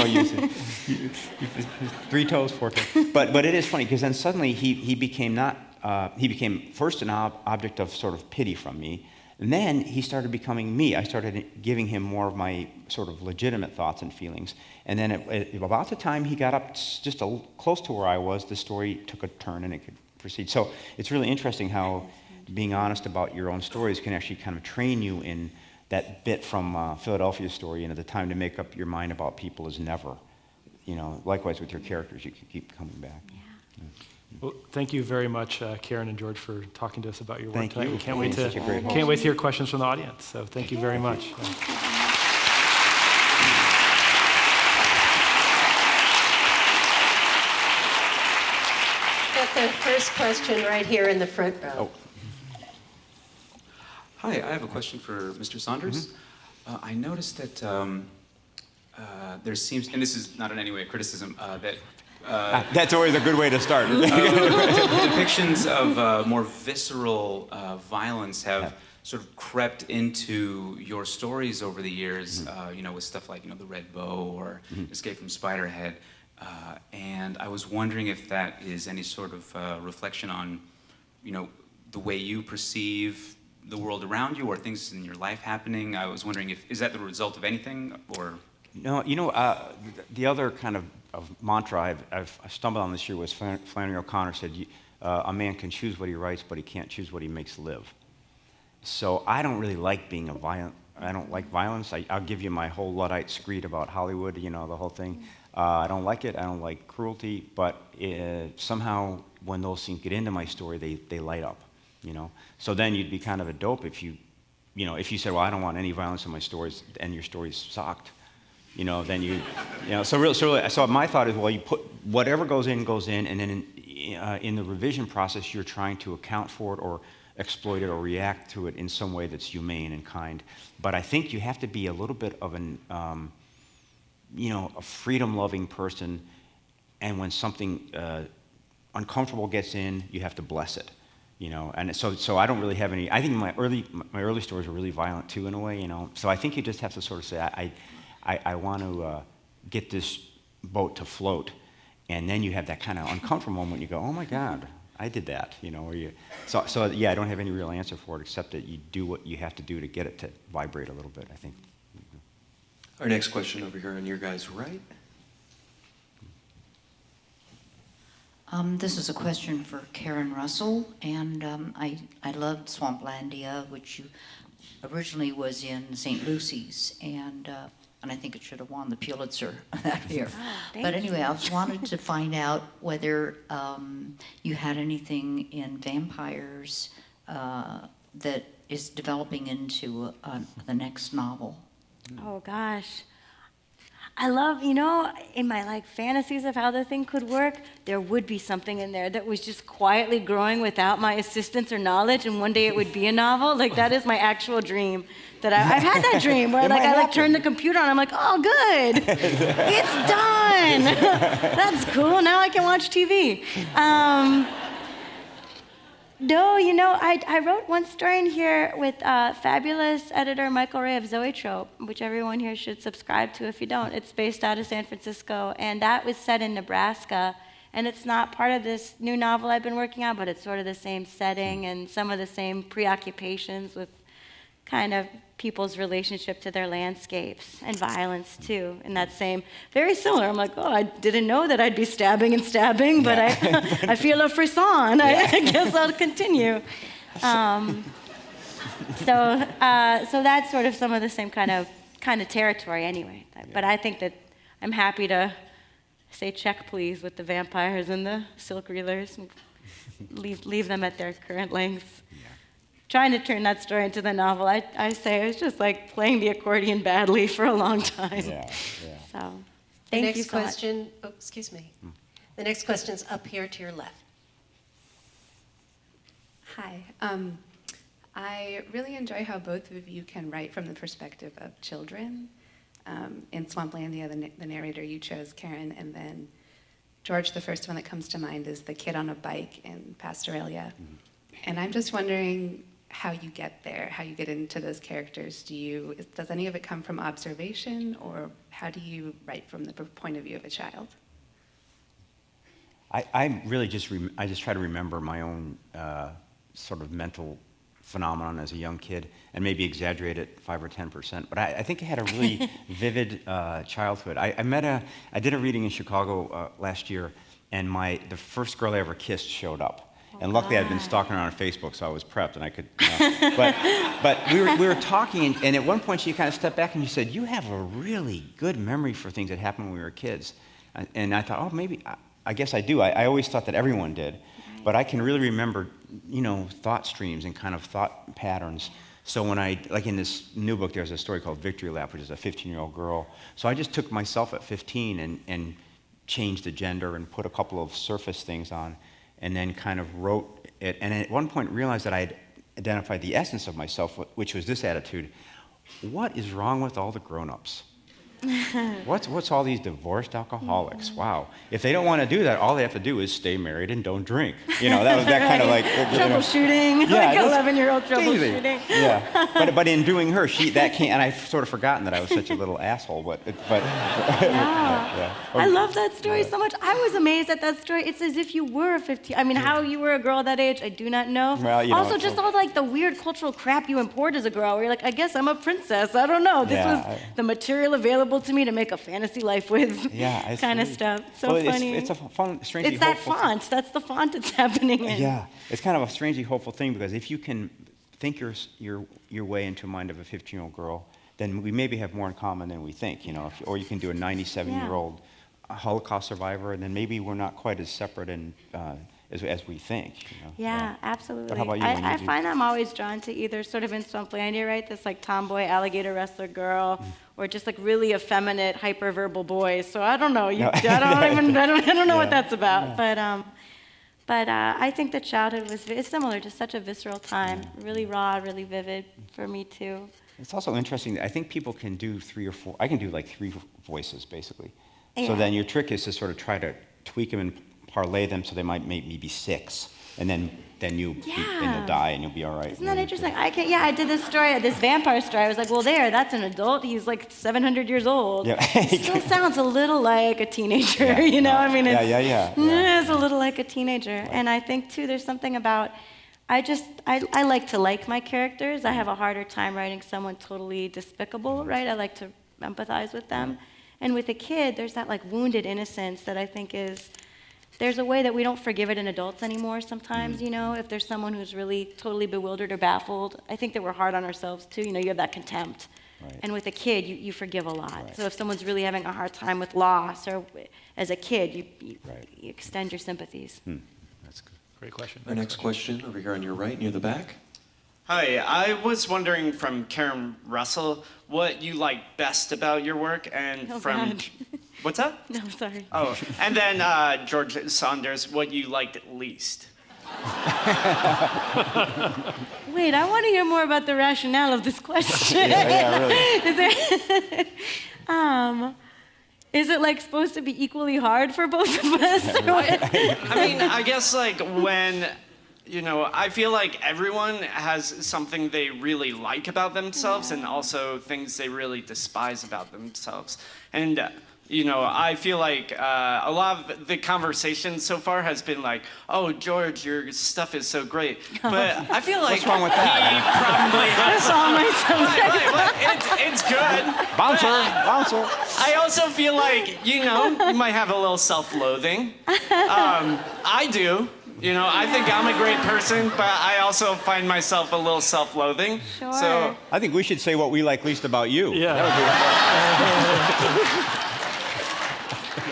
3 toes, 4 toes. But it is funny, because then suddenly he became first an object of sort of pity from me, and then he started becoming me. I started giving him more of my sort of legitimate thoughts and feelings. And then about the time he got up just close to where I was, the story took a turn and it could proceed. So it's really interesting how being honest about your own stories can actually kind of train you in that bit from Philadelphia story, the time to make up your mind about people is never. Likewise with your characters, you can keep coming back. Yeah. Well, thank you very much, Karen and George, for talking to us about your work tonight. We can't wait to hear questions from the audience. So thank you very much. Got the first question right here in the front row. Hi, I have a question for Mr. Saunders. I noticed that there seems, and this is not in any way a criticism, that that's always a good way to start. Depictions of more visceral violence have sort of crept into your stories over the years, with stuff like, The Red Bow or Escape from Spiderhead. And I was wondering if that is any sort of reflection on, the way you perceive the world around you or things in your life happening. I was wondering is that the result of anything or? No, the other kind of mantra I've stumbled on this year was Flannery O'Connor said, a man can choose what he writes, but he can't choose what he makes live. So I don't really like being a violent don't like violence. I'll give you my whole Luddite screed about Hollywood, you know, the whole thing. I don't like it. I don't like cruelty. But somehow, when those scenes get into my story, they light up, you know. So then you'd be kind of a dope if you said, well, I don't want any violence in my stories, and your stories sucked, you know. Then so my thought is, well, you put whatever goes in, and then in the revision process, you're trying to account for it or exploit it or react to it in some way that's humane and kind. But I think you have to be a little bit of a freedom-loving person, and when something uncomfortable gets in, you have to bless it, you know. And so I don't really have any. I think my early stories were really violent too, in a way, you know. So I think you just have to sort of say, I want to get this boat to float, and then you have that kind of uncomfortable moment. You go, oh my God, I did that, you know. So yeah, I don't have any real answer for it except that you do what you have to do to get it to vibrate a little bit, I think. Our next question over here on your guys' right. This is a question for Karen Russell, and I loved Swamplandia, which originally was in St. Lucy's, and I think it should have won the Pulitzer that year. But anyway, I just wanted to find out whether you had anything in vampires that is developing into the next novel. Oh gosh. I love, you know, in my like fantasies of how the thing could work, there would be something in there that was just quietly growing without my assistance or knowledge, and one day it would be a novel. Like that is my actual dream. That I've had that dream where like I like turn the computer on, I'm like, oh good, it's done. That's cool. Now I can watch TV. No, you know, I wrote one story in here with fabulous editor Michael Ray of Zoetrope, which everyone here should subscribe to if you don't. It's based out of San Francisco, and that was set in Nebraska. And it's not part of this new novel I've been working on, but it's sort of the same setting and some of the same preoccupations with kind of people's relationship to their landscapes and violence too, in that same, very similar. I'm like, oh, I didn't know that I'd be stabbing, but I feel a frisson. I guess I'll continue. So that's sort of some of the same kind of territory anyway. But I think that I'm happy to say check please with the vampires and the silk reelers and leave them at their current lengths. Trying to turn that story into the novel, I say it was just like playing the accordion badly for a long time. Yeah. So, thank you so much. question, oh, excuse me. The next question's up here to your left. Hi. I really enjoy how both of you can write from the perspective of children. In Swamplandia, the narrator you chose, Karen, and then George, the first one that comes to mind is the kid on a bike in Pastoralia. Mm-hmm. And I'm just wondering how you get there, how you get into those characters. Does any of it come from observation, or how do you write from the point of view of a child? I really just try to remember my own sort of mental phenomenon as a young kid, and maybe exaggerate it 5 or 10%. But I think I had a really vivid childhood. I did a reading in Chicago last year, and the first girl I ever kissed showed up. And luckily, I'd been stalking her on Facebook, so I was prepped, and I could. But we were talking, and at one point, she kind of stepped back and she said, "You have a really good memory for things that happened when we were kids." And I thought, oh, maybe I guess I do. I always thought that everyone did, but I can really remember, thought streams and kind of thought patterns. So when like in this new book, there's a story called Victory Lap, which is a 15-year-old girl. So I just took myself at 15 and changed the gender and put a couple of surface things on, and then kind of wrote it. And at one point realized that I had identified the essence of myself, which was this attitude: what is wrong with all the grown-ups? What's all these divorced alcoholics? Wow. If they don't want to do that, all they have to do is stay married and don't drink. That was that kind of like troubleshooting, like 11-year-old troubleshooting. Yeah. But in doing her, that came, and I've sort of forgotten that I was such a little asshole. But yeah. I love that story so much. I was amazed at that story. It's as if you were 15. I mean, how you were a girl at that age, I do not know. Well, also, just all like the weird cultural crap you import as a girl, where you're like, I guess I'm a princess. I don't know. This was the material available to me to make a fantasy life with, kind of stuff. So funny. It's a fun, strangely It's that hopeful font. That's the font it's happening in. Yeah, it's kind of a strangely hopeful thing, because if you can think your way into the mind of a 15-year-old girl, then we maybe have more in common than we think, you know. Or you can do a 97-year-old Holocaust survivor, and then maybe we're not quite as separate and as we think. You know? Yeah, absolutely. But how about you? I find I'm always drawn to either sort of in Swamplandia, right, this like tomboy alligator wrestler girl, or just like really effeminate, hyperverbal boys. So I don't know. I don't know what that's about. But I think that childhood it's similar, just such a visceral time, really raw, really vivid for me too. It's also interesting. I think people can do 3 or 4. I can do like 3 voices basically. Yeah. So then your trick is to sort of try to tweak them and parlay them so they might maybe 6, and then you'll die and you'll be all right. Isn't that interesting? I did this story, this vampire story. I was like, well, that's an adult. He's like 700 years old. Yeah. It still sounds a little like a teenager, you know? I mean, it's a little like a teenager. Right. And I think too, there's something about, I like to like my characters. I have a harder time writing someone totally despicable, right? I like to empathize with them. And with a kid, there's that like wounded innocence that I think there's a way that we don't forgive it in adults anymore sometimes, you know, if there's someone who's really totally bewildered or baffled. I think that we're hard on ourselves too, you know, you have that contempt. Right. And with a kid, you forgive a lot. Right. So if someone's really having a hard time with loss, or as a kid, you extend your sympathies. That's good. Great question. Our next question over here on your right, near the back. Hi, I was wondering from Karen Russell what you like best about your work, and what's that? No, sorry. Oh, and then George Saunders, what you liked least. Wait, I want to hear more about the rationale of this question. Really. Is it like supposed to be equally hard for both of us? I mean, I guess like when. You know, I feel like everyone has something they really like about themselves and also things they really despise about themselves. And, you know, I feel like a lot of the conversation so far has been like, oh, George, your stuff is so great. But I feel like what's wrong with that? He probably has it's good. Bouncer. I also feel like, you know, you might have a little self-loathing. I do. You know, I think I'm a great person, but I also find myself a little self-loathing. Sure. So I think we should say what we like least about you. Yeah.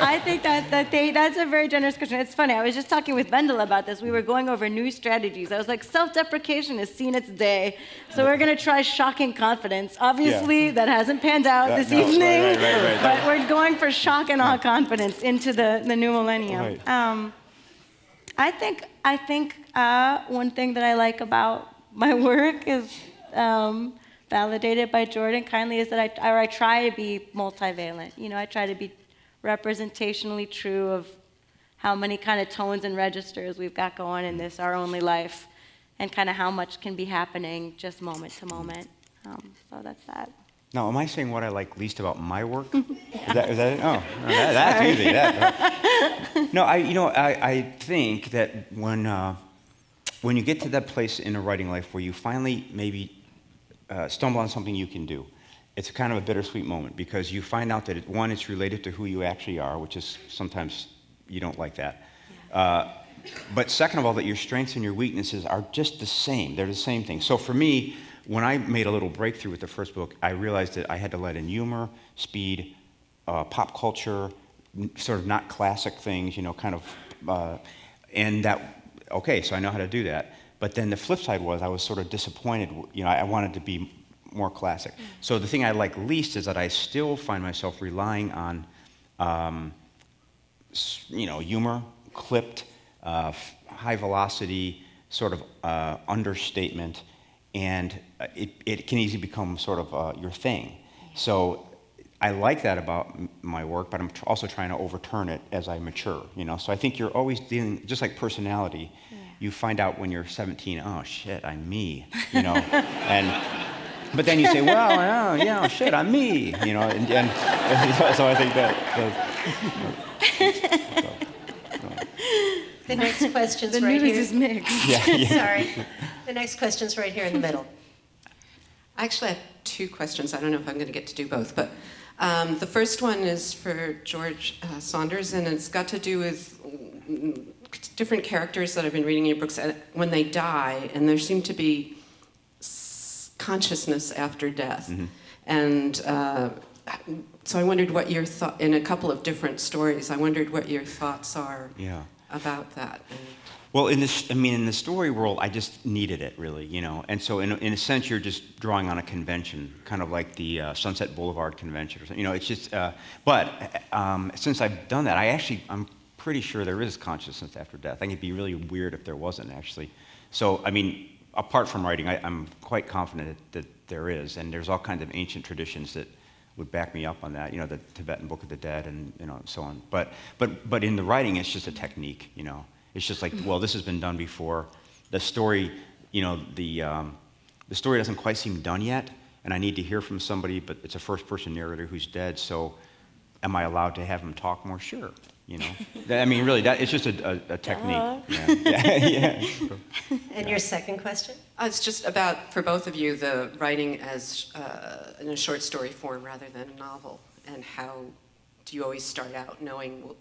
I think that's a very generous question. It's funny. I was just talking with Vendela about this. We were going over new strategies. I was like, self-deprecation has seen its day, so we're going to try shocking confidence. Obviously, that hasn't panned out this evening, right. But we're going for shock and awe confidence into the new millennium. Right. I think one thing that I like about my work is validated by Jordan kindly is that I try to be multivalent. You know, I try to be representationally true of how many kind of tones and registers we've got going in this, our only life, and kind of how much can be happening just moment to moment. So that's that. Now, am I saying what I like least about my work? Is that it? Oh, that's easy. No, I think that when you get to that place in a writing life where you finally maybe stumble on something you can do, it's kind of a bittersweet moment because you find out that it's related to who you actually are, which is sometimes you don't like that. Yeah. But second of all, that your strengths and your weaknesses are just the same. They're the same thing. So for me, when I made a little breakthrough with the first book, I realized that I had to let in humor, speed, pop culture, sort of not classic things, you know, kind of, and that, okay, so I know how to do that. But then the flip side was I was sort of disappointed, you know, I wanted to be more classic. So the thing I like least is that I still find myself relying on, you know, humor, clipped, high velocity, sort of understatement, and it can easily become sort of your thing. So I like that about my work, but I'm also trying to overturn it as I mature, you know? So I think you're always dealing, just like personality, you find out when you're 17, oh shit, I'm me, you know? But then you say, well, yeah, shit, I'm me, you know? And so I think that. The next question's the right news here. is mixed. Yeah. Sorry. The next question's right here in the middle. I actually have 2 questions. I don't know if I'm going to get to do both, but the first one is for George Saunders, and it's got to do with different characters that I've been reading in your books when they die, and there seem to be consciousness after death. And so I wondered what your thought, in a couple of different stories, I wondered what your thoughts are about that. Well, in the story world, I just needed it, really, you know. And so, in a sense, you're just drawing on a convention, kind of like the Sunset Boulevard convention or something. You know, it's just. But since I've done that, I'm pretty sure there is consciousness after death. I think it'd be really weird if there wasn't, actually. So, I mean, apart from writing, I'm quite confident that there is, and there's all kinds of ancient traditions that would back me up on that. You know, the Tibetan Book of the Dead, and so on. But in the writing, it's just a technique, you know. It's just like, well, this has been done before. The story, you know, the story doesn't quite seem done yet, and I need to hear from somebody, but it's a first-person narrator who's dead, so am I allowed to have him talk more? Sure, you know. I mean, really, it's just a technique. Yeah. And your second question? It's just about, for both of you, the writing as in a short story form rather than a novel, and how do you always start out knowing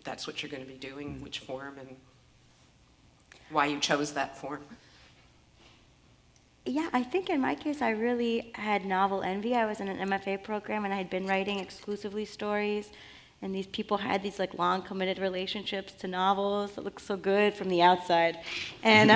that's what you're going to be doing, which form, and why you chose that form? Yeah, I think in my case, I really had novel envy. I was in an MFA program, and I had been writing exclusively stories, and these people had these like long committed relationships to novels that looked so good from the outside. And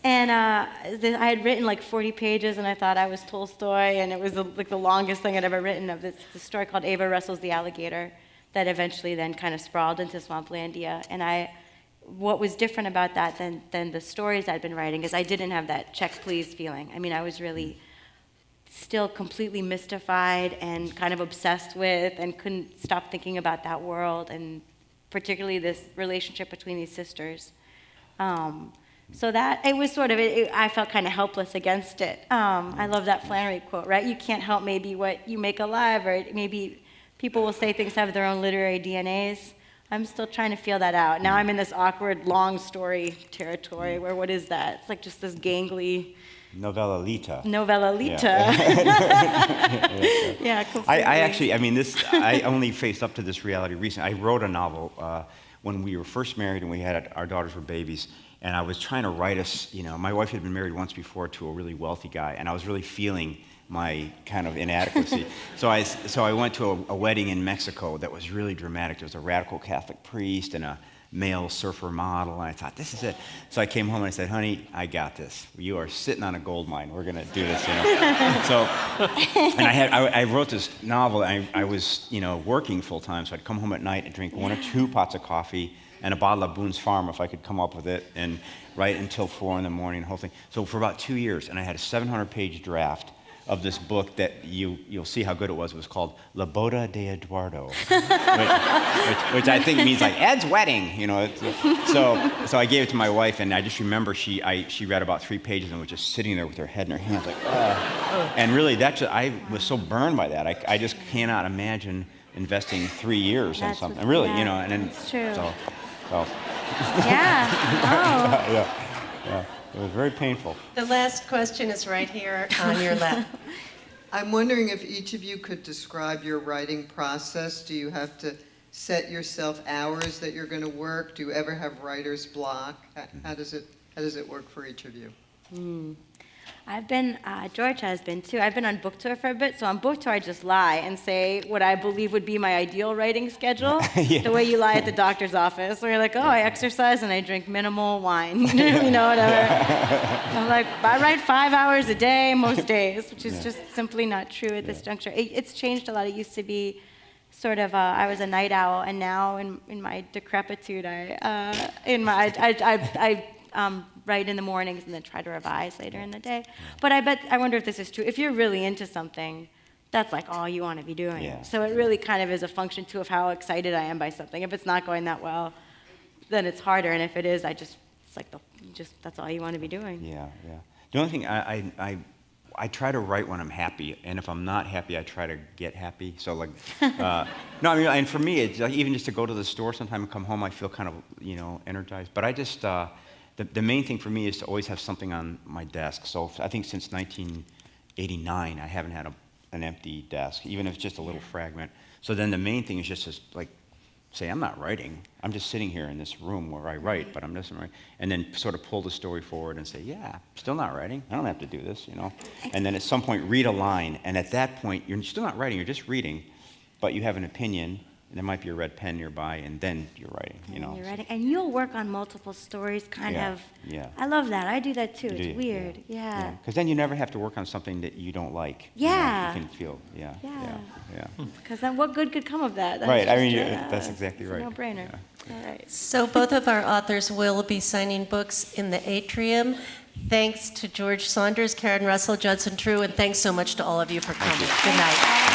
I had written like 40 pages, and I thought I was Tolstoy, and it was like the longest thing I'd ever written of this story called Ava Russell's The Alligator, that eventually then kind of sprawled into Swamplandia. And what was different about that than the stories I'd been writing is I didn't have that check please feeling. I mean, I was really still completely mystified and kind of obsessed with, and couldn't stop thinking about that world, and particularly this relationship between these sisters. So that, it was sort of, I felt kind of helpless against it. I love that Flannery quote, right? You can't help maybe what you make alive, or maybe people will say things have their own literary DNAs. I'm still trying to feel that out. Now I'm in this awkward long story territory where, what is that? It's like just this gangly... Novellalita. Yeah, completely. I actually, I mean, I only faced up to this reality recently. I wrote a novel when we were first married and we had our daughters were babies. And I was trying to write us, you know, my wife had been married once before to a really wealthy guy, and I was really feeling my kind of inadequacy. So I went to a wedding in Mexico that was really dramatic. There was a radical Catholic priest and a male surfer model, and I thought, this is it. So I came home and I said, honey, I got this. You are sitting on a gold mine. We're going to do this, you know. So, and I wrote this novel. I was, you know, working full time, so I'd come home at night and drink 1 or 2 pots of coffee and a bottle of Boone's Farm if I could come up with it, and write until 4 in the morning, the whole thing. So for about 2 years, and I had a 700-page draft of this book that you'll see how good it was. It was called La Boda de Eduardo, which I think means like Ed's wedding, you know. So I gave it to my wife, and I just remember she read about 3 pages and was just sitting there with her head in her hands like, and really I was so burned by that. I just cannot imagine investing 3 years in something. Really, you know, and then it's true. So. Yeah. Oh. Yeah. It was very painful. The last question is right here on your left. I'm wondering if each of you could describe your writing process. Do you have to set yourself hours that you're going to work? Do you ever have writer's block? How does it work for each of you? I've been, George has been too. I've been on book tour for a bit, so on book tour I just lie and say what I believe would be my ideal writing schedule, the way you lie at the doctor's office, where you're like, oh, I exercise and I drink minimal wine, you know, whatever. I'm like, I write 5 hours a day most days, which is just simply not true at this juncture. It's changed a lot. It used to be sort of, I was a night owl, and now in my decrepitude, I write in the mornings and then try to revise later in the day. But I wonder if this is true. If you're really into something, that's like all you want to be doing. Yeah. So it really kind of is a function too of how excited I am by something. If it's not going that well, then it's harder. And if it is, it's like that's all you want to be doing. Yeah. The only thing I try to write when I'm happy, and if I'm not happy, I try to get happy. So like, no, I mean, and for me, it's like even just to go to the store sometime and come home, I feel kind of, you know, energized. But I just, the main thing for me is to always have something on my desk. So I think since 1989, I haven't had an empty desk, even if it's just a little fragment. So then the main thing is just to like say, I'm not writing. I'm just sitting here in this room where I write, but I'm just writing. And then sort of pull the story forward and say, yeah, still not writing. I don't have to do this, you know. And then at some point, read a line. And at that point, you're still not writing. You're just reading, but you have an opinion. And there might be a red pen nearby, and then you're writing, you know. You're writing, and you'll work on multiple stories, kind Yeah, of. yeah. I love that. I do that too. Do It's you? weird. Yeah. Because then you never have to work on something that you don't like. Yeah. You can feel, yeah. Because then what good could come of that? That's Right, I just, mean, yeah, that's exactly it's right. a no-brainer. Yeah. All right. So both of our authors will be signing books in the atrium. Thanks to George Saunders, Karen Russell, Judson True, and thanks so much to all of you for coming. Good night.